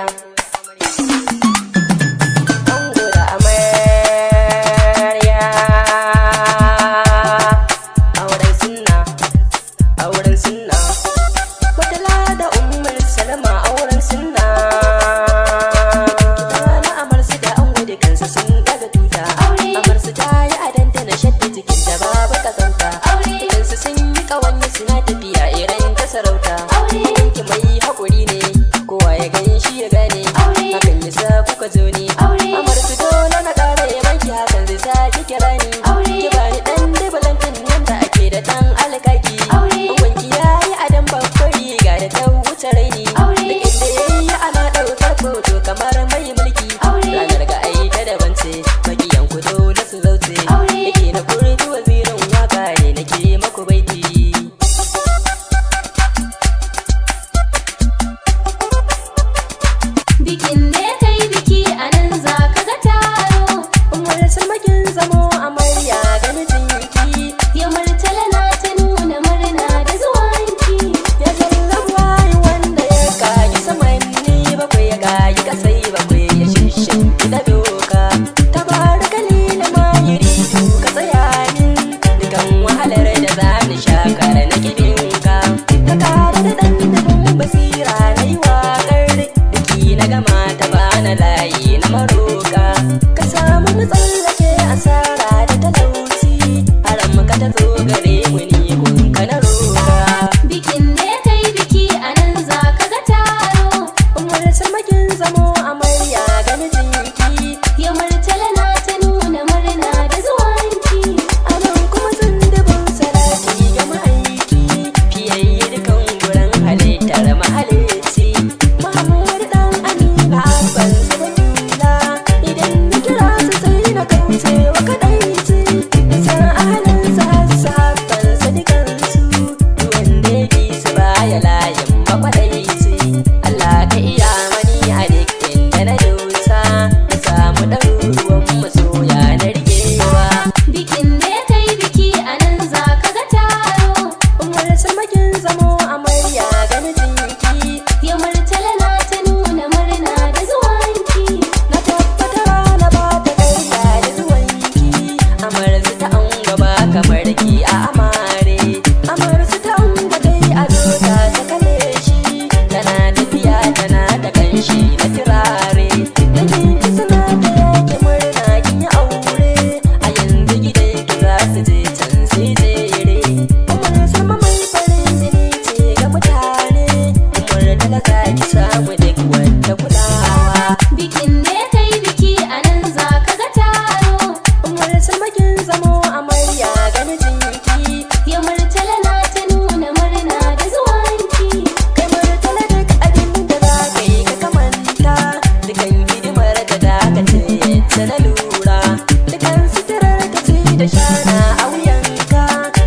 amarya. Ango da amarya. Auren sunna, auren sunna. Murtala da Ummul Salama auren sunna. Kitana amarsu da ango da kansu sun daga tuta. Amarsu ta yi adanta na shadda cikin da babu kazanta. Kansu sun yi kawanya suna tafiya irin ta sarauta. Yanki mai haƙuri ne, kowa ya gan shi ya gane. Hakan yasa kuka zo ne. Amarsu dole na ƙara ya banki hakan zai sa ki kira ni. Ki bani ɗan dubulantin nan da ake da ɗan alkaki. Wanki ya yi adon babbar riga da ta wuce raini. Da inda ya yi ana ɗaukar foto kamar mai mulki. Ranar ga aita daban ce, makiyan ku dole su zauce. Yake na kurji wazirin waka ne nake maku baiti. Bikin da ya kai biki a nan za ka ga taro. Umar Salmakin zamo amarya ga mijinki. Ya Murtala na ta nuna murna da zuwanki. Ya zallabuwa wanda ya kayi samanni bakwai ya kayi kasai bakwai ya shishin da doka. Tabaraka lila mayiri ka tsaya min dukan wahalar da za ni shakar na gidinka. Ka kara da ɗan dubin basira na yi waƙar biki na gama ta bana layi na maroka. Ka samu matsallake asara da talauci haram ka ta zo gare mu ni kun ka na roka. Bikin da ya kai biki a nan za ka ga taro. Umar Salmakin zamo amarya ga mijinki. Ya Murtala na ta nuna murna da zuwanki. A nan kuma zindibin salati ga ma'aiki. Fiyayye dukan gurin halittar mahalicci. Muhammad ɗan Amina abban Sabatula. Idan na kira su sai na kauce wa kaɗaici. San ahalinsa sahabban sadikansu. Wanda ya bi su baya layin makwaɗaici. Allah ka iya mani a duk inda na dosa. Na samu ɗaruruwan masoya na rigewa. Bikin da ya kai biki a nan za ka ga taro. Umar Salmakin zamo amarya ga mijinki. Ya Murtala na ta nuna murna da zuwanki. Na tabbatar na ba ta gaida da zuwanki. Amarsu ta an gaba kamar ki a amare. Amarsu ta an dai a ta sakale shi. Tana tafiya tana da kanshi na turare. Danginki suna ta yake murna kin yi aure. A yanzu gidanki za su je can su jere. Umar Salma mai farin jini ce ga mutane. Umar Tala za ki samu duk wata kulawa. Bikin da ya kai biki a nan za ka ga taro. Umar Salmakin zamo amarya ga mijinki. Ya Murtala na ta nuna murna da zuwanki. Kai Murtala duk abin da za ka yi ka kamanta. Dukan hidimar da za ka ce ta na lura. Dukan suturar ka ce da shana a wuyanka.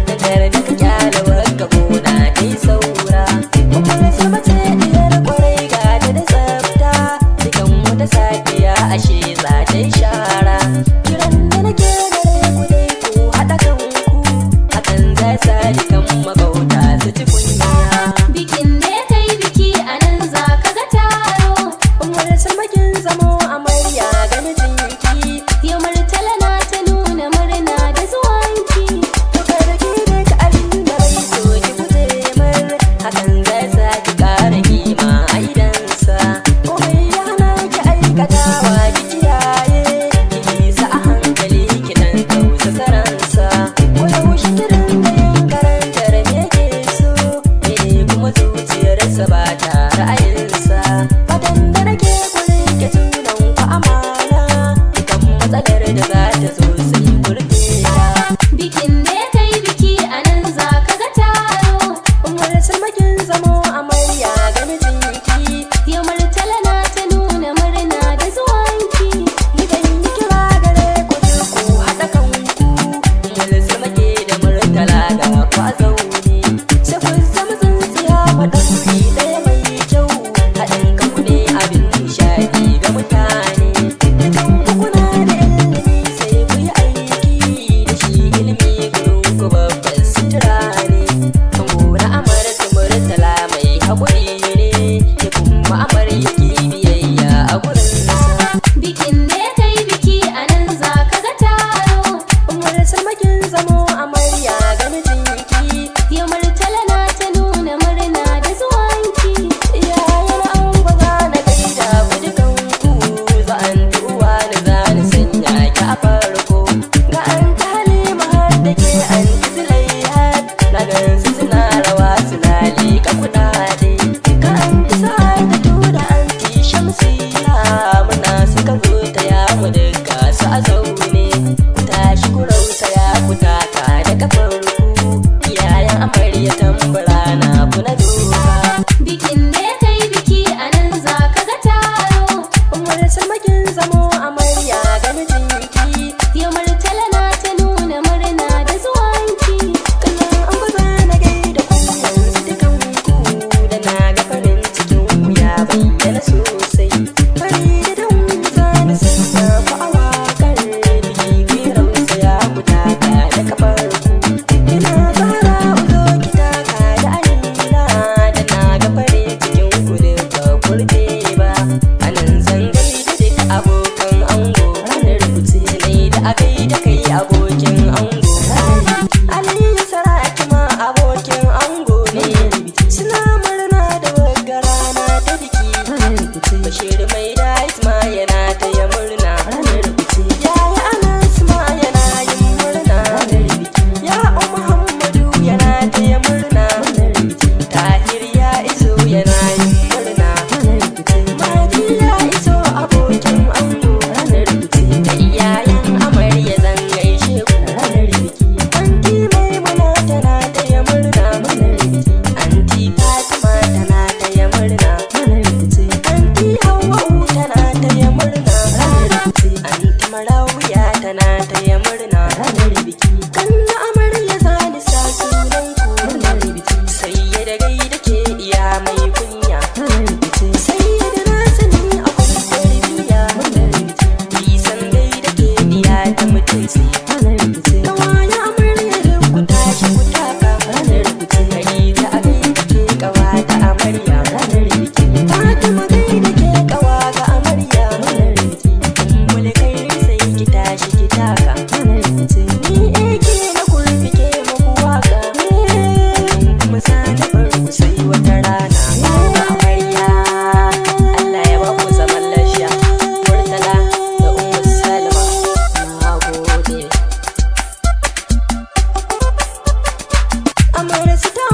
Da garda ka kyala wagga gona ta yi saura. Umar Salma ce diyar kwarai ga ta da tsafta. Dukan wata safiya ashe za ta yi shara. Kiran da nake gare ku dai ku haɗa kanku. Hakan zai sa dukan magauta su ci kunya. Bikin da ya kai biki a nan za ka ga taro. Umar Salmakin zamo amarya ga mijinki. Ya Murtala na ta nuna murna da zuwanki. To karki duk abin da bai so ki guje mar. Hakan zai sa ki ƙara kima a idansa. Komai ya hana ki aikatawa ki kiyaye. Ki bisa a hankali ki ɗan tausasa ransa. Ko yaushe ki dinga yin karantar me ke so. Me kuma zuciyarsa ba ta ra'ayinsa. Fatan da nake ku rike junan ku amana. Dukan matsalar da za ta zo sai ku rufe ta. Bikin da ya kai biki a nan za ka ga taro. Umar Salmakin zamo amarya ga mijinki. Ya Murtala na ta nuna murna da zuwanki. Idan yi kira gare ku duk ku haɗa kanku. Umar Salmake da Murtala ga kwazauni. Sai ku zama tsintsiya maɗauri ɗaya mai kyau. Haɗin kanku ne abin nishaɗi ga mutane. Dukan ku kuna da ilimi sai ku yi aiki da shi. Ilimi gurin ku babban sutura ne. Kango na Amar su Murtala mai haƙuri ne. Ya kuma Amar yake biyayya. salmakin zamo amarya ga mijinki. Yau Murtala na ta nuna murna da zuwanki. Kallon an baza na gaida ku yanzu dukanku, da na ga farin cikin ku ya bayyana sosai. Fari da dan zani sanya ku a waƙar biki rausaya ku taka da kafar ku. Ina fara uzo ki taka da Amina, da na ga farin cikin ku duka kurbe ba. Anan zan gaida duk abokan ango, ranar fice ne da akai da kai abokin ango. Aliyu Saraki ma abokin ango ne, suna murna da wagga rana ta biki. Bashir mai dais ma yana taya murna. Yaya Anas ma yana yin murna. Ya'u Muhammadu yana taya murna. Tahir ya iso yana yin murna. Mahdi ya iso abokin ango. Da iyayen amarya zan gaishe ku. Anti Maimuna tana taya murna. Anti Fatima tana taya murna. Anti Hawwa'u tana taya murna. Anti Marawiya tana taya murna. Kanna amarya zani sa sunan ku. Sayyada gaida ke iya mai kunya. Sayyada na sani akwai tarbiyya. Bisan gaida ke iya ta mutunci. Kawaya amarya duk ku tashi ku taka. Khadija a gaida ke kawa ta amarya. Fatima gaida ke kawa ga amarya. Ummul khairi sai ki tashi ki taka. Ni ake na kurfi ke muku waka. Kuma sani farko sai wata rana. Ga amarya, Allah ya ba ku zaman lafiya. Murtala da Ummu Salma, na gode. Amarya su ta